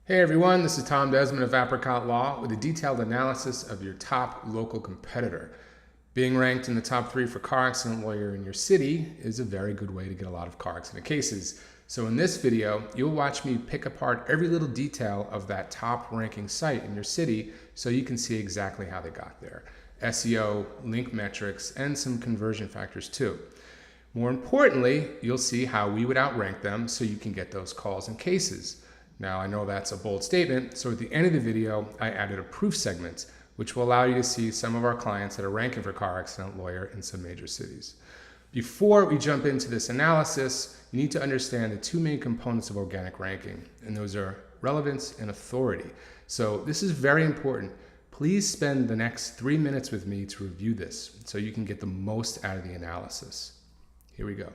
Hey everyone, this is Tom Desmond of Apricot Law with a detailed analysis of your top local competitor. Being ranked in the top 3 for car accident lawyer in your city is a very good way to get a lot of car accident cases. So in this video, you'll watch me pick apart every little detail of that top ranking site in your city so you can see exactly how they got there. SEO, link metrics, and some conversion factors too. More importantly, you'll see how we would outrank them so you can get those calls and cases. Now, I know that's a bold statement, so at the end of the video, I added a proof segment, which will allow you to see some of our clients that are ranking for car accident lawyer in some major cities. Before we jump into this analysis, you need to understand the two main components of organic ranking, and those are relevance and authority. So this is very important. Please spend the next 3 minutes with me to review this so you can get the most out of the analysis. Here we go.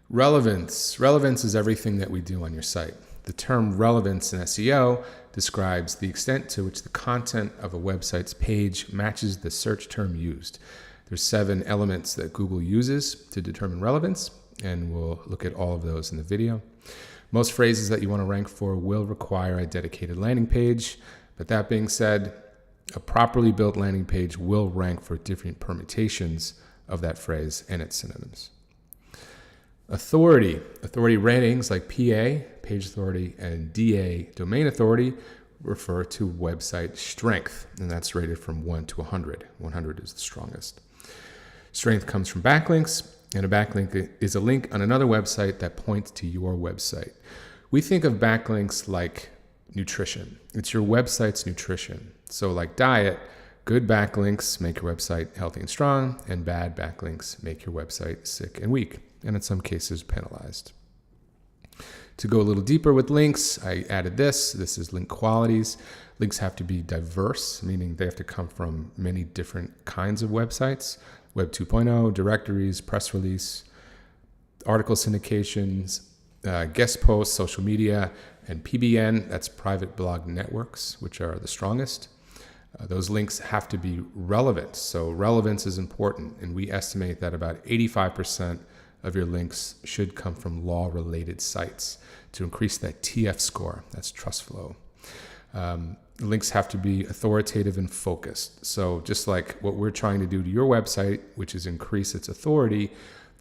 Relevance. Relevance is everything that we do on your site. The term relevance in SEO describes the extent to which the content of a website's page matches the search term used. There's 7 elements that Google uses to determine relevance, and we'll look at all of those in the video. Most phrases that you want to rank for will require a dedicated landing page, but that being said, a properly built landing page will rank for different permutations of that phrase and its synonyms. Authority. Authority ratings like PA, page authority, and DA, domain authority, refer to website strength, and that's rated from 1 to 100. 100 is the strongest. Strength comes from backlinks, and a backlink is a link on another website that points to your website. We think of backlinks like nutrition. It's your website's nutrition. So like diet, good backlinks make your website healthy and strong, and bad backlinks make your website sick and weak, and in some cases penalized. To go a little deeper with links, I added this. This is link qualities. Links have to be diverse, meaning they have to come from many different kinds of websites. Web 2.0, directories, press release, article syndications, guest posts, social media, and PBN, that's private blog networks, which are the strongest. Those links have to be relevant. So relevance is important, and we estimate that about 85% of your links should come from law-related sites to increase that TF score. That's trust flow. Links have to be authoritative and focused. So just like what we're trying to do to your website, which is increase its authority,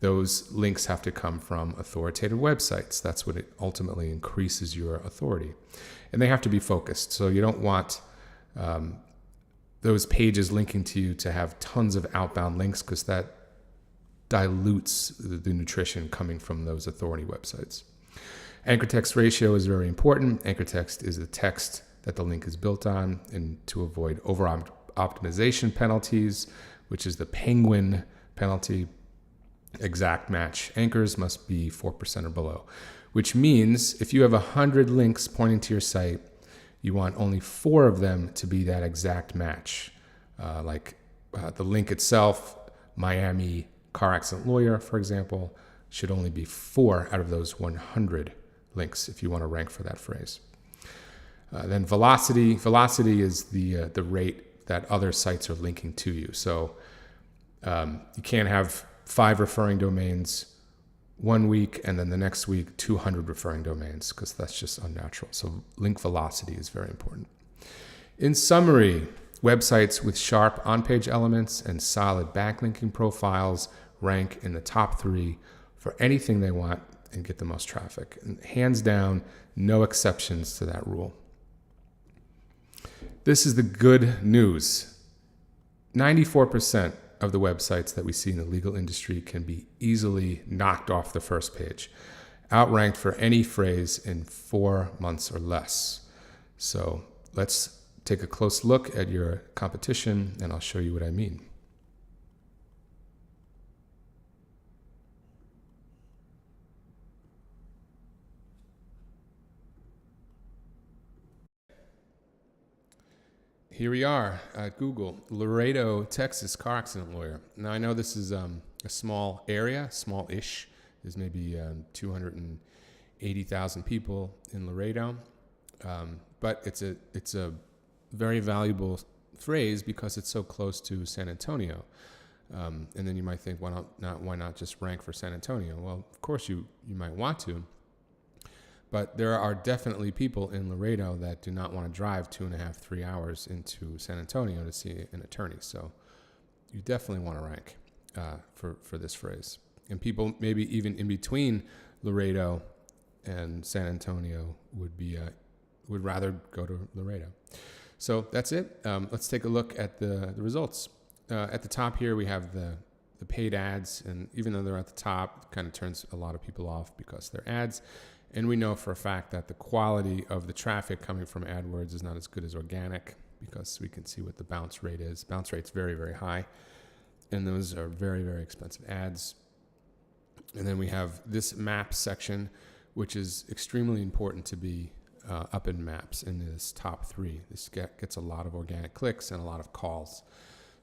those links have to come from authoritative websites. That's what it ultimately increases your authority. And they have to be focused. So you don't want those pages linking to you to have tons of outbound links, because that dilutes the nutrition coming from those authority websites. Anchor text ratio is very important. Anchor text is the text that the link is built on, and to avoid over optimization penalties, which is the penguin penalty, exact match anchors must be 4% or below, which means if you have 100 links pointing to your site, you want only 4 of them to be that exact match. The link itself, Miami car accident lawyer, for example, should only be 4 out of those 100 links if you want to rank for that phrase. Then velocity. Velocity is the rate that other sites are linking to you. So you can't have 5 referring domains one week and then the next week 200 referring domains, because that's just unnatural. So link velocity is very important. In summary, websites with sharp on-page elements and solid backlinking profiles rank in the top 3 for anything they want and get the most traffic. And hands down, no exceptions to that rule. This is the good news. 94% of the websites that we see in the legal industry can be easily knocked off the first page, outranked for any phrase in 4 months or less. So let's take a close look at your competition, and I'll show you what I mean. Here we are at Google, Laredo, Texas car accident lawyer. Now I know this is a small area, small-ish. There's maybe 280,000 people in Laredo, but it's a very valuable phrase because it's so close to San Antonio. And then you might think, why not just rank for San Antonio? Well, of course you might want to, But there are definitely people in Laredo that do not want to drive 2.5, 3 hours into San Antonio to see an attorney. So you definitely want to rank for this phrase. And people maybe even in between Laredo and San Antonio would rather go to Laredo. So that's it. Let's take a look at the results. At the top here, we have the paid ads. And even though they're at the top, it kind of turns a lot of people off because they're ads. And we know for a fact that the quality of the traffic coming from AdWords is not as good as organic, because we can see what the bounce rate is. Bounce rate's very, very high. And those are very, very expensive ads. And then we have this maps section, which is extremely important to be up in maps in this top 3. This gets a lot of organic clicks and a lot of calls.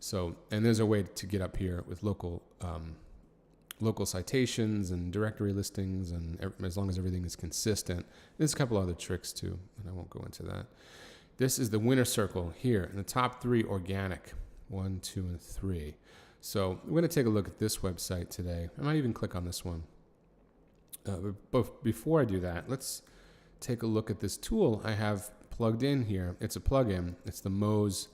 So, and there's a way to get up here with local citations and directory listings, and as long as everything is consistent. There's a couple other tricks too, and I won't go into that. This is the winner circle here in the top 3 organic, 1, 2, and 3. So we're going to take a look at this website today. I might even click on this one. But before I do that, let's take a look at this tool I have plugged in here. It's a plugin. It's the Moz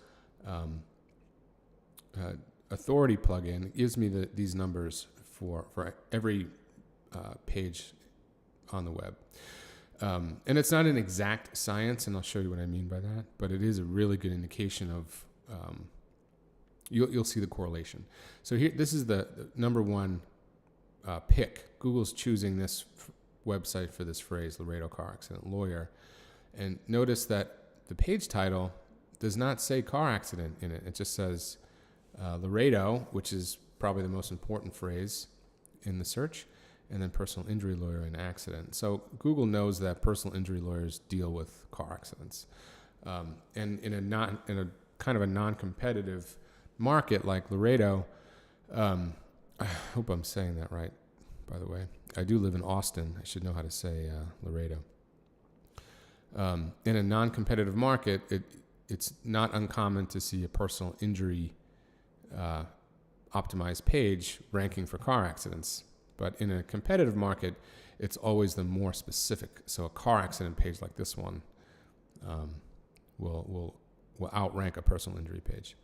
Authority plugin. It gives me these numbers for every page on the web. And it's not an exact science, and I'll show you what I mean by that, but it is a really good indication of, you'll see the correlation. So here, this is the number 1 pick. Google's choosing this website for this phrase, Laredo car accident lawyer. And notice that the page title does not say car accident in it. It just says Laredo, which is probably the most important phrase in the search, and then personal injury lawyer and accident. So Google knows that personal injury lawyers deal with car accidents. And in a kind of a non-competitive market like Laredo, I hope I'm saying that right, by the way. I do live in Austin. I should know how to say Laredo. In a non-competitive market, it's not uncommon to see a personal injury optimized page ranking for car accidents. But in a competitive market, it's always the more specific. So a car accident page like this one will outrank a personal injury page.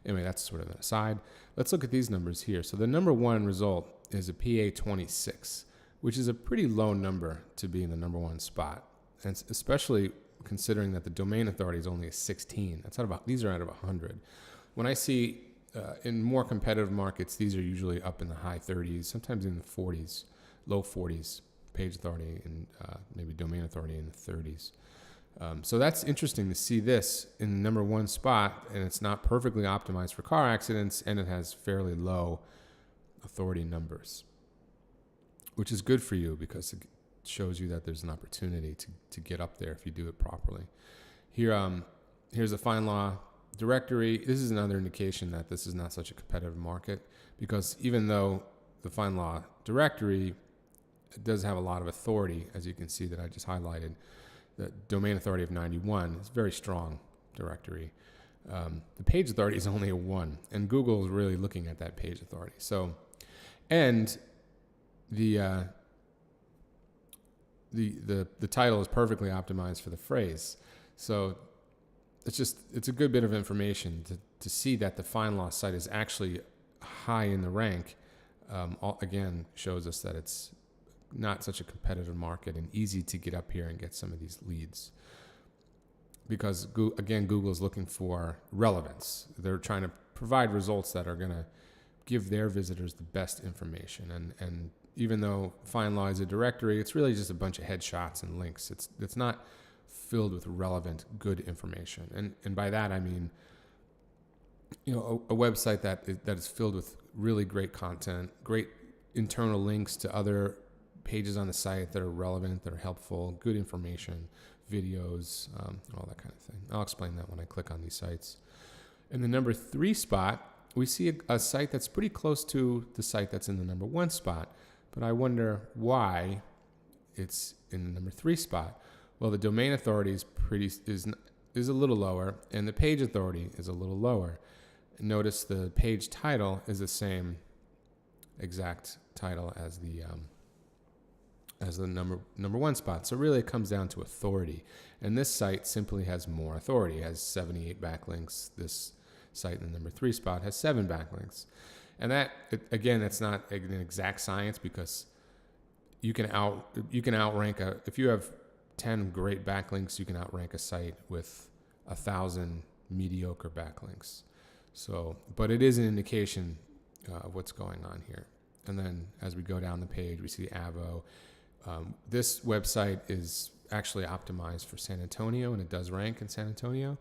Anyway, that's sort of an aside. Let's look at these numbers here. So the number 1 result is a PA 26, which is a pretty low number to be in the number 1 spot. And especially considering that the domain authority is only a 16. These are out of 100. When I see in more competitive markets, these are usually up in the high 30s, sometimes in the 40s, low 40s, page authority, and maybe domain authority in the 30s. So that's interesting to see this in the number 1 spot, and it's not perfectly optimized for car accidents, and it has fairly low authority numbers, which is good for you because it shows you that there's an opportunity to get up there if you do it properly. Here, here's a FindLaw directory. This is another indication that this is not such a competitive market, because even though the FindLaw directory does have a lot of authority, as you can see that I just highlighted, the domain authority of 91 is a very strong directory. The page authority is only a 1, and Google is really looking at that page authority. So, and the title is perfectly optimized for the phrase. So it's a good bit of information to see that the FindLaw site is actually high in the rank. Again, shows us that it's not such a competitive market and easy to get up here and get some of these leads. Because, again, Google is looking for relevance. They're trying to provide results that are going to give their visitors the best information. And even though FindLaw is a directory, it's really just a bunch of headshots and links. It's not filled with relevant, good information. And by that, I mean, a website that is filled with really great content, great internal links to other pages on the site that are relevant, that are helpful, good information, videos, all that kind of thing. I'll explain that when I click on these sites. In the number 3 spot, we see a site that's pretty close to the site that's in the number 1 spot, but I wonder why it's in the number 3 spot. Well, the domain authority is a little lower, and the page authority is a little lower. Notice the page title is the same exact title as the as the number one spot. So really it comes down to authority. And this site simply has more authority. It has 78 backlinks. This site in the number 3 spot has 7 backlinks. And again, that's not an exact science, because you can outrank if you have 10 great backlinks, you can outrank a site with 1,000 mediocre backlinks. So, but it is an indication of what's going on here. And then as we go down the page, we see Avo. This website is actually optimized for San Antonio, and it does rank in San Antonio,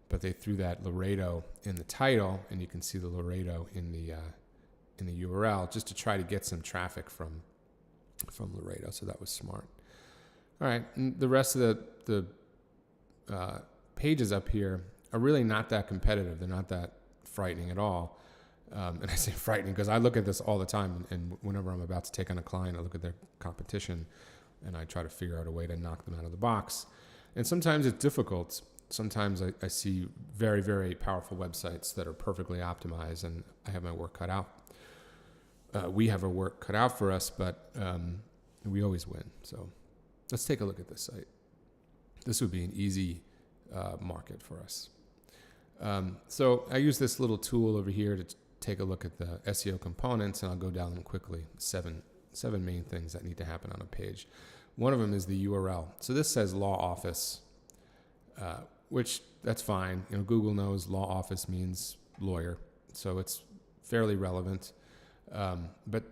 but they threw that Laredo in the title, and you can see the Laredo in the URL, just to try to get some traffic from Laredo. So that was smart. All right, and the rest of the pages up here are really not that competitive. They're not that frightening at all. And I say frightening because I look at this all the time, and whenever I'm about to take on a client, I look at their competition and I try to figure out a way to knock them out of the box. And sometimes it's difficult. Sometimes I see very, very powerful websites that are perfectly optimized, and I have my work cut out. We have our work cut out for us, but we always win. So let's take a look at this site. This would be an easy market for us. So I use this little tool over here to take a look at the SEO components, and I'll go down them quickly. Seven main things that need to happen on a page. One of them is the URL. So this says law office, which that's fine. Google knows law office means lawyer, so it's fairly relevant. But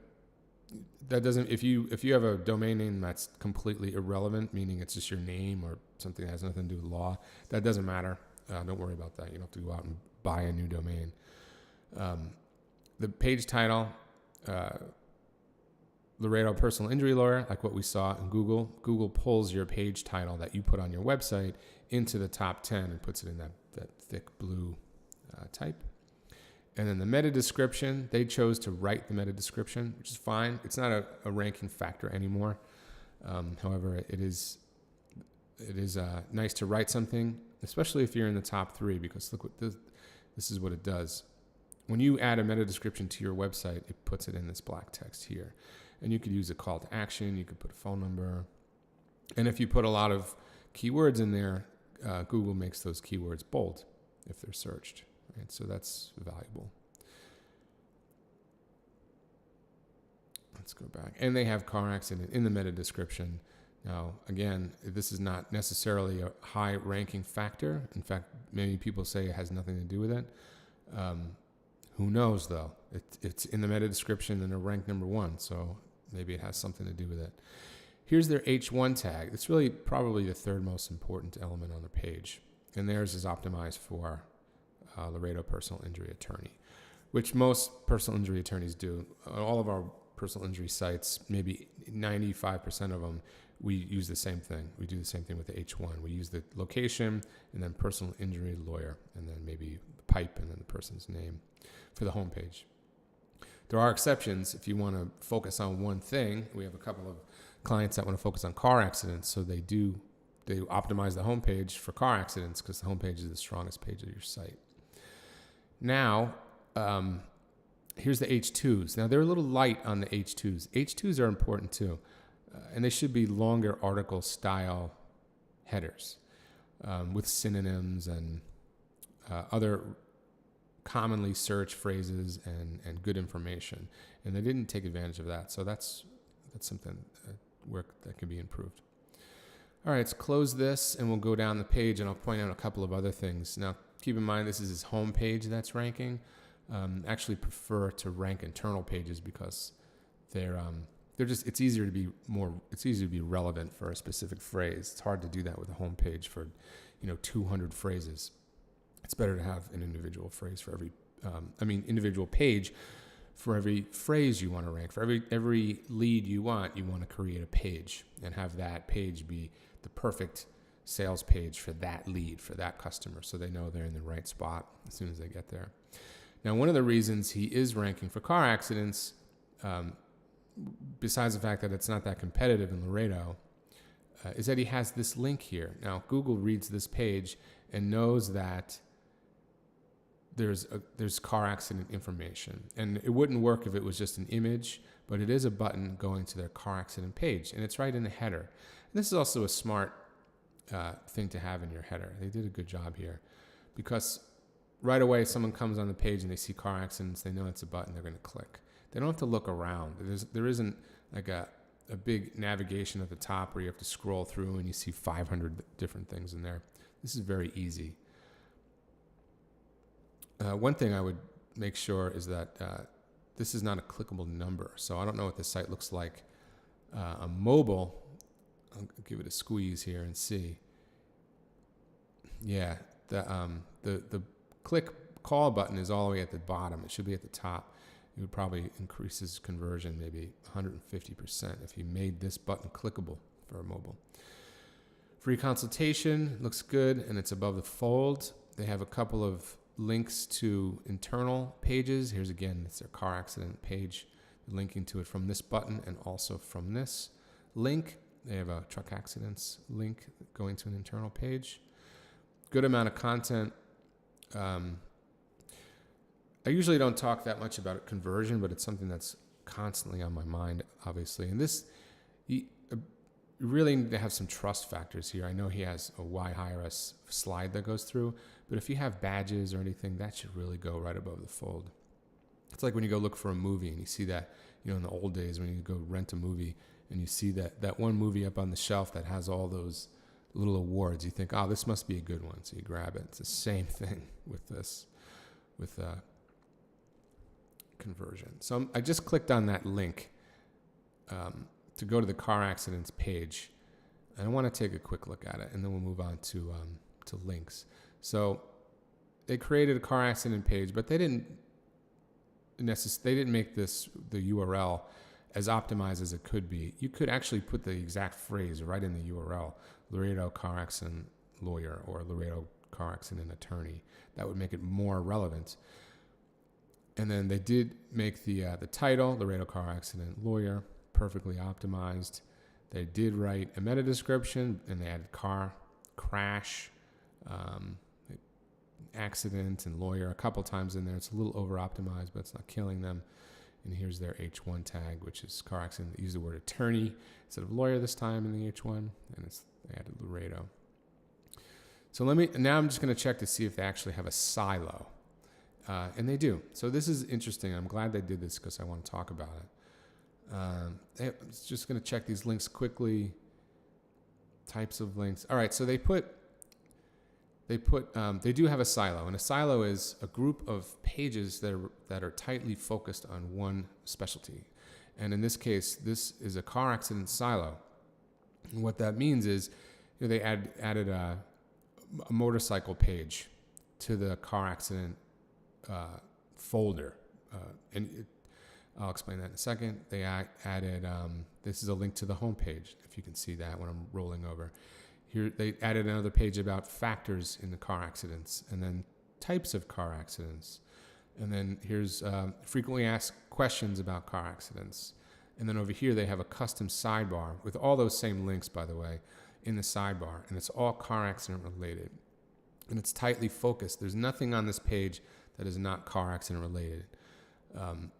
that doesn't, if you have a domain name that's completely irrelevant, meaning it's just your name or something that has nothing to do with law, that doesn't matter. Don't worry about that. You don't have to go out and buy a new domain. The page title, Laredo personal injury lawyer, like what we saw in Google. Google pulls your page title that you put on your website into the top 10 and puts it in that thick blue type. And then the meta description, they chose to write the meta description, which is fine. It's not a ranking factor anymore. However, it is nice to write something, especially if you're in the top 3, because look what this is what it does. When you add a meta description to your website, it puts it in this black text here. And you could use a call to action. You could put a phone number. And if you put a lot of keywords in there, Google makes those keywords bold if they're searched. Right? So that's valuable. Let's go back. And they have car accident in the meta description. Now, again, this is not necessarily a high ranking factor. In fact, many people say it has nothing to do with it. Who knows, though? It's in the meta description and they're ranked number 1, so maybe it has something to do with it. Here's their H1 tag. It's really probably the third most important element on the page. And theirs is optimized for Laredo personal injury attorney, which most personal injury attorneys do. All of our personal injury sites, maybe 95% of them, we use the same thing. We do the same thing with the H1. We use the location and then personal injury lawyer, and then maybe the pipe and then the person's name for the homepage. There are exceptions if you want to focus on one thing. We have a couple of clients that want to focus on car accidents, so they optimize the homepage for car accidents because the homepage is the strongest page of your site. Now, here's the H2s. Now, they're a little light on the H2s. H2s are important too, and they should be longer article style headers with synonyms and other commonly searched phrases and good information. And they didn't take advantage of that, so that's something work that can be improved. All right, let's close this and we'll go down the page and I'll point out a couple of other things. Now, keep in mind this is his home page that's ranking. Actually prefer to rank internal pages because they're just, it's easier to be relevant for a specific phrase. It's hard to do that with a home page for 200 phrases. It's better to have an individual phrase for individual page for every phrase you want to rank. For every lead you want to create a page and have that page be the perfect sales page for that lead, for that customer, so they know they're in the right spot as soon as they get there. Now, one of the reasons he is ranking for car accidents, besides the fact that it's not that competitive in Laredo, is that he has this link here. Now, Google reads this page and knows that there's car accident information. And it wouldn't work if it was just an image, but it is a button going to their car accident page, and it's right in the header. And this is also a smart thing to have in your header. They did a good job here, because right away someone comes on the page and they see car accidents, they know it's a button, they're going to click. They don't have to look around. There isn't like a big navigation at the top where you have to scroll through and you see 500 different things in there. This is very easy. One thing I would make sure is that this is not a clickable number. So I don't know what the site looks like on mobile. I'll give it a squeeze here and see. Yeah, the click call button is all the way at the bottom. It should be at the top. It would probably increase his conversion maybe 150% if he made this button clickable for a mobile. Free consultation looks good, and it's above the fold. They have a couple of links to internal pages. Here's again, it's their car accident page. They're linking to it from this button and also from this link. They have a truck accidents link going to an internal page. Good amount of content. I usually don't talk that much about conversion, but it's something that's constantly on my mind, obviously. And this, you really need to have some trust factors here. I know he has a why hire us slide that goes through, but if you have badges or anything, that should really go right above the fold. It's like when you go look for a movie and you see that, in the old days when you go rent a movie and you see that one movie up on the shelf that has all those little awards, you think, oh, this must be a good one. So you grab it. It's the same thing with this, with conversion. So I just clicked on that link to go to the car accidents page, and I want to take a quick look at it, and then we'll move on to links. So they created a car accident page, but they didn't make this the URL as optimized as it could be. You could actually put the exact phrase right in the URL: Laredo car accident lawyer or Laredo car accident attorney. That would make it more relevant. And then they did make the title, Laredo car accident lawyer, perfectly optimized. They did write a meta description, and they added car, crash, accident, and lawyer a couple times in there. It's a little over optimized, but it's not killing them. And here's their H1 tag, which is car accident. They use the word attorney instead of lawyer this time in the H1, and they added Laredo. So now I'm just going to check to see if they actually have a silo. And they do. So this is interesting. I'm glad they did this because I want to talk about it. I'm just going to check these links quickly. Types of links. All right. So they do have a silo, and a silo is a group of pages that are tightly focused on one specialty. And in this case, this is a car accident silo. And what that means is, they added a motorcycle page to the car accident folder, I'll explain that in a second. They added, this is a link to the home page, if you can see that when I'm rolling over. Here they added another page about factors in the car accidents, and then types of car accidents. And then here's frequently asked questions about car accidents. And then over here they have a custom sidebar with all those same links, by the way, in the sidebar. And it's all car accident related. And it's tightly focused. There's nothing on this page that is not car accident related.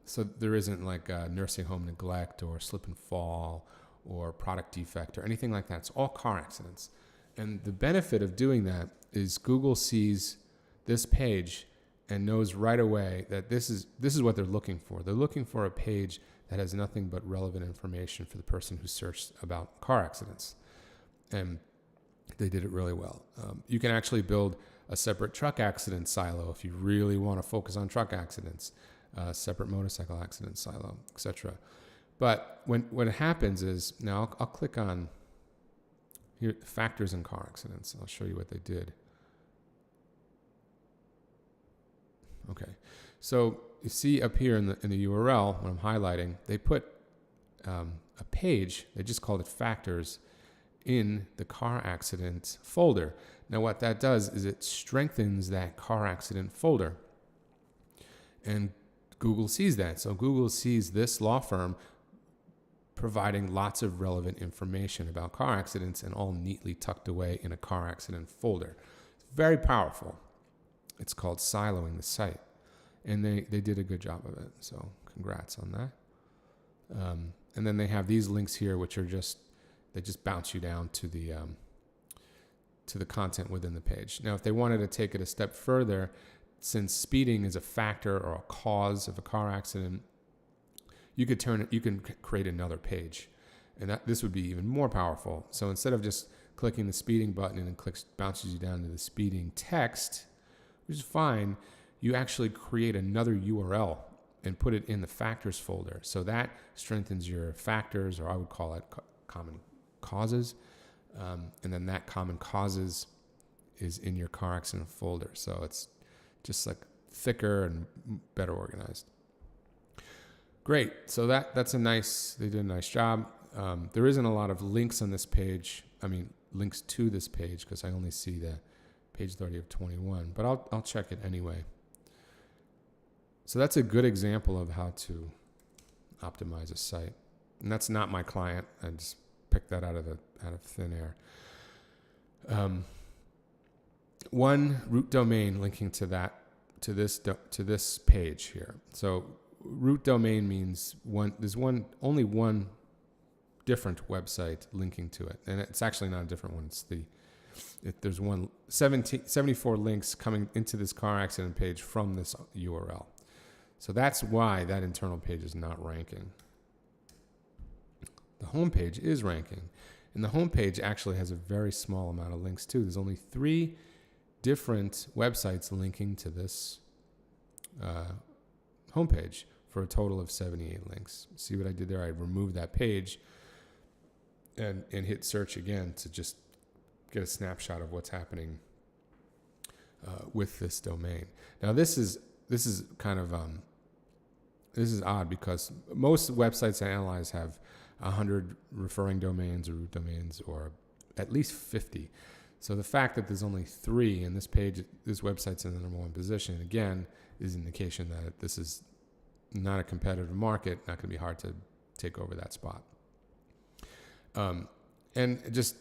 So there isn't like nursing home neglect or slip and fall or product defect or anything like that. It's all car accidents. And the benefit of doing that is Google sees this page and knows right away that this is what they're looking for. They're looking for a page that has nothing but relevant information for the person who searched about car accidents. And they did it really well. You can actually build a separate truck accident silo if you really want to focus on truck accidents, separate motorcycle accident silo, etc. But what happens is, now I'll click on here, factors in car accidents. I'll show you what they did. Okay, so you see up here in the URL, when I'm highlighting, they put a page, they just called it factors, in the car accident folder. Now what that does is it strengthens that car accident folder. And Google sees that. So Google sees this law firm providing lots of relevant information about car accidents and all neatly tucked away in a car accident folder. It's very powerful. It's called siloing the site. And they did a good job of it. So congrats on that. And then they have these links here, which are they just bounce you down to the content within the page. Now, if they wanted to take it a step further, since speeding is a factor or a cause of a car accident, you can create another page, and this would be even more powerful. So instead of just clicking the speeding button and it bounces you down to the speeding text, which is fine, you actually create another URL and put it in the factors folder. So that strengthens your factors, or I would call it common causes. And then that common causes is in your car accident folder. So it's just like thicker and better organized. Great. So they did a nice job. There isn't a lot of links on this page. Links to this page, because I only see the page 30 of 21, but I'll check it anyway. So that's a good example of how to optimize a site. And that's not my client. I just picked that out of thin air. One root domain linking to this page here. So root domain means only one different website linking to it, and it's actually not a different one. There's 74 links coming into this car accident page from this URL. So that's why that internal page is not ranking. The home page is ranking, and the home page actually has a very small amount of links too. There's only 3 different websites linking to this homepage for a total of 78 links. See what I did there? I removed that page and hit search again to just get a snapshot of what's happening with this domain. Now this is kind of this is odd, because most websites I analyze have 100 referring domains or root domains, or at least 50. So the fact that there's only 3 and this website's in the number 1 position, again, is an indication that this is not a competitive market, not going to be hard to take over that spot. And just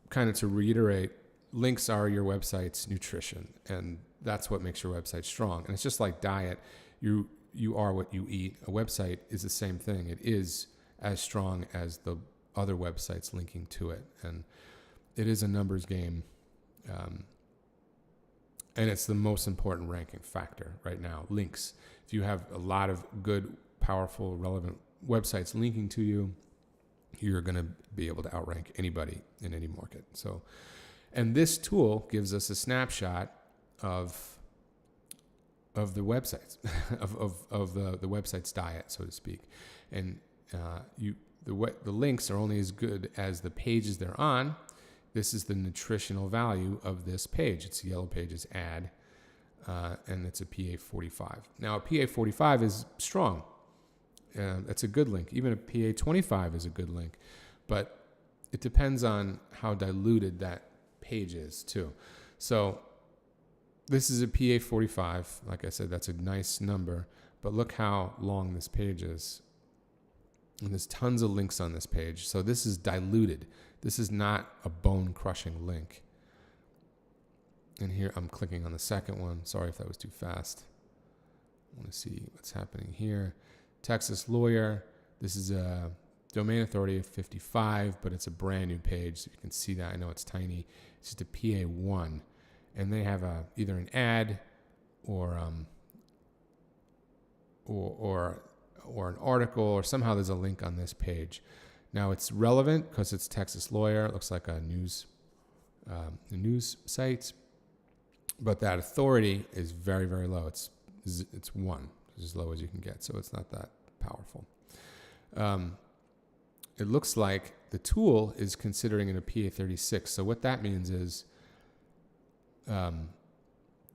kind of to reiterate, links are your website's nutrition, and that's what makes your website strong. And it's just like diet. You are what you eat. A website is the same thing. It is as strong as the other websites linking to it. And it is a numbers game. And it's the most important ranking factor right now, links. If you have a lot of good, powerful, relevant websites linking to you, you're going to be able to outrank anybody in any market. So, and this tool gives us a snapshot of the websites, of the website's diet, so to speak. And the links are only as good as the pages they're on. This is the nutritional value of this page. It's Yellow Pages ad, and it's a PA45. Now, a PA45 is strong. It's a good link. Even a PA25 is a good link. But it depends on how diluted that page is, too. So this is a PA45. Like I said, that's a nice number. But look how long this page is. And there's tons of links on this page. So this is diluted. This is not a bone-crushing link. And here I'm clicking on the second one. Sorry if that was too fast. I want to see what's happening here. Texas Lawyer. This is a domain authority of 55, but it's a brand new page. So you can see that. I know it's tiny. It's just a PA1. And they have either an ad or an article, or somehow there's a link on this page. Now it's relevant because it's Texas Lawyer. It looks like a news site, but that authority is very, very low. It's 1, it's as low as you can get, so it's not that powerful. It looks like the tool is considering it a PA36. So what that means is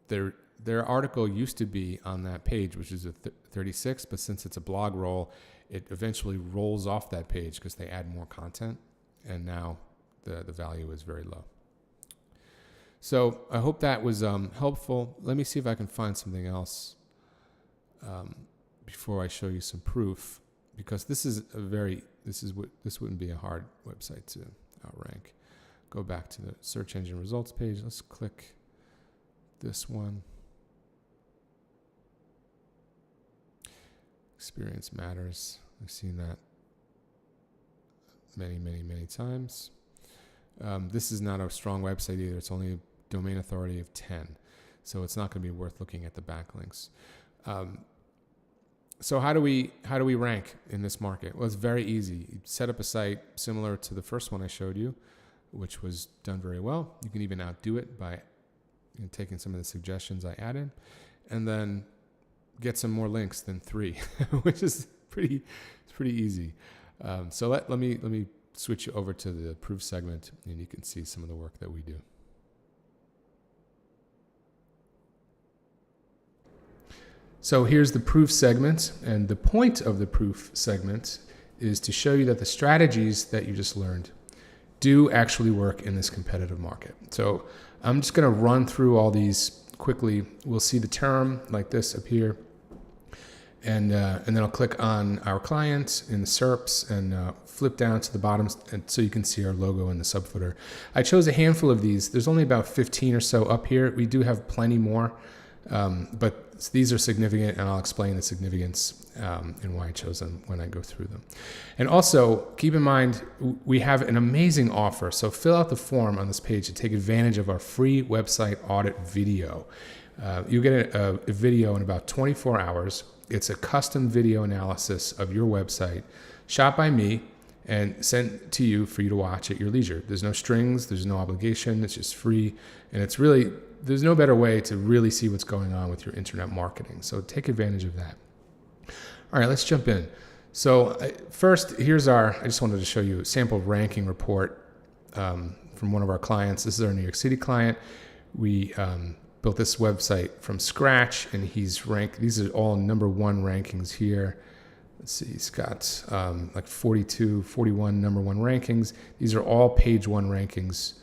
their article used to be on that page, which is a 36, but since it's a blog roll, it eventually rolls off that page because they add more content, and now the value is very low. So I hope that was helpful. Let me see if I can find something else before I show you some proof, because this wouldn't be a hard website to outrank. Go back to the search engine results page. Let's click this one. Experience matters. I've seen that many times. This is not a strong website either. It's only a domain authority of 10. So it's not going to be worth looking at the backlinks. So how do we rank in this market? Well, it's very easy. You set up a site similar to the first one I showed you, which was done very well. You can even outdo it by taking some of the suggestions I added, and then get some more links than 3, which is pretty easy. So let me switch you over to the proof segment, and you can see some of the work that we do. So here's the proof segment, and the point of the proof segment is to show you that the strategies that you just learned do actually work in this competitive market. So I'm just going to run through all these quickly. We'll see the term like this appear, and then I'll click on our client in the SERPs and flip down to the bottom, and so you can see our logo in the subfooter. I chose a handful of these. There's only about 15 or so up here. We do have plenty more, but these are significant, and I'll explain the significance and why I chose them when I go through them. And also, keep in mind, we have an amazing offer. So fill out the form on this page to take advantage of our free website audit video. You get a video in about 24 hours. It's a custom video analysis of your website, shot by me, and sent to you for you to watch at your leisure. There's no strings, there's no obligation, it's just free, and it's really, there's no better way to really see what's going on with your internet marketing. So take advantage of that. All right, let's jump in. So first, I just wanted to show you a sample ranking report from one of our clients. This is our New York City client. We built this website from scratch, and he's ranked, these are all #1 rankings here. Let's see, he's got like 42, 41 #1 rankings. These are all page 1 rankings,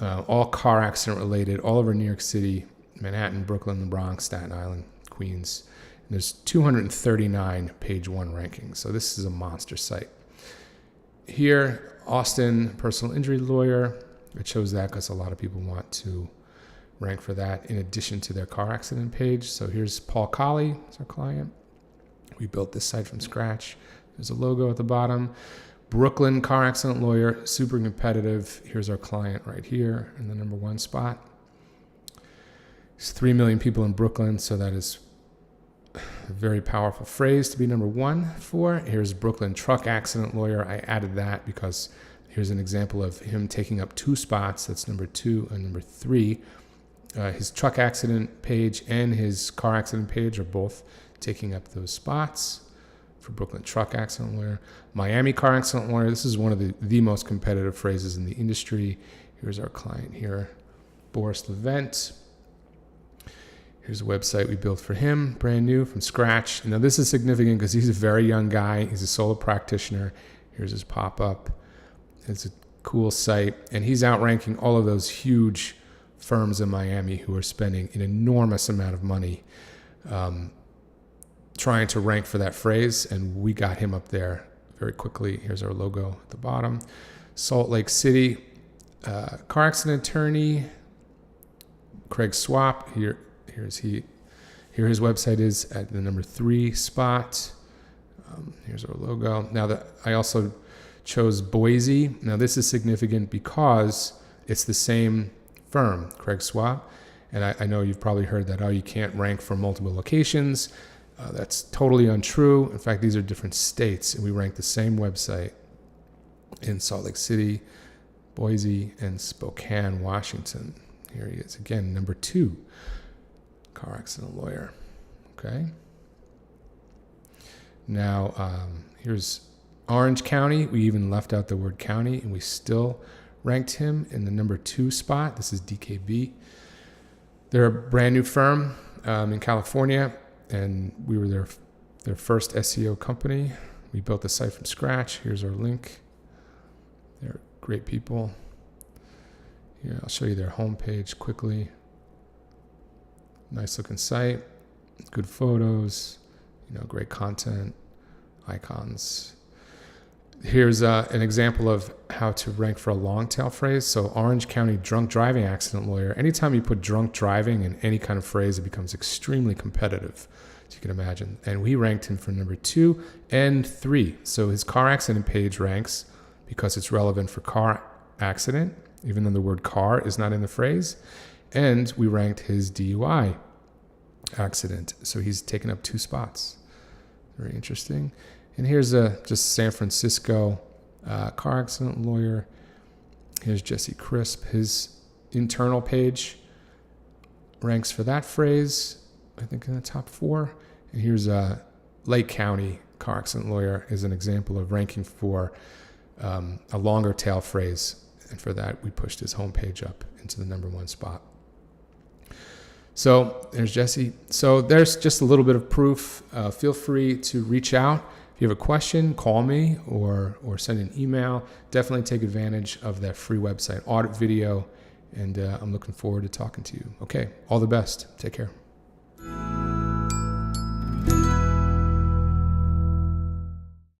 all car accident related, all over New York City, Manhattan, Brooklyn, the Bronx, Staten Island, Queens. And there's 239 page 1 rankings. So this is a monster site. Here, Austin, personal injury lawyer. I chose that because a lot of people want to rank for that in addition to their car accident page. So here's Paul Colley, that's our client. We built this site from scratch. There's a logo at the bottom. Brooklyn car accident lawyer, super competitive. Here's our client right here in the #1 spot. There's 3 million people in Brooklyn, so that is a very powerful phrase to be #1 for. Here's Brooklyn truck accident lawyer. I added that because here's an example of him taking up 2 spots. That's #2 and #3. His truck accident page and his car accident page are both taking up those spots for Brooklyn truck accident lawyer. Miami car accident lawyer. This is one of the most competitive phrases in the industry. Here's our client here, Boris Levent. Here's a website we built for him, brand new from scratch. Now this is significant because he's a very young guy. He's a solo practitioner. Here's his pop-up. It's a cool site. And he's outranking all of those huge firms in Miami who are spending an enormous amount of money trying to rank for that phrase, and we got him up there very quickly. Here's our logo at the bottom. Salt Lake City car accident attorney, Craig Swap. Here his website is at the #3 spot. Here's our logo. Now I also chose Boise. Now this is significant because it's the same firm, Craig Swap. And I know you've probably heard that, you can't rank for multiple locations. That's totally untrue. In fact, these are different states, and we rank the same website in Salt Lake City, Boise, and Spokane, Washington. Here he is again, #2, car accident lawyer. Okay. Now, here's Orange County. We even left out the word county, and we still ranked him in the #2 spot. This is DKB. They're a brand new firm in California, and we were their first SEO company. We built the site from scratch. Here's our link. They're great people. Here, I'll show you their homepage quickly. Nice looking site, good photos, great content, icons. Here's an example of how to rank for a long tail phrase. So Orange County drunk driving accident lawyer. Anytime you put drunk driving in any kind of phrase, it becomes extremely competitive, as you can imagine. And we ranked him for #2 and 3. So his car accident page ranks because it's relevant for car accident, even though the word car is not in the phrase. And we ranked his DUI accident. So he's taken up 2 spots. Very interesting. And here's just San Francisco car accident lawyer. Here's Jesse Crisp. His internal page ranks for that phrase, I think, in the top 4. And here's Lake County car accident lawyer is an example of ranking for a longer tail phrase. And for that, we pushed his homepage up into the number 1 spot. So there's Jesse. So there's just a little bit of proof. Feel free to reach out. If you have a question, call me or send an email. Definitely take advantage of that free website audit video. And I'm looking forward to talking to you. Okay, all the best. Take care.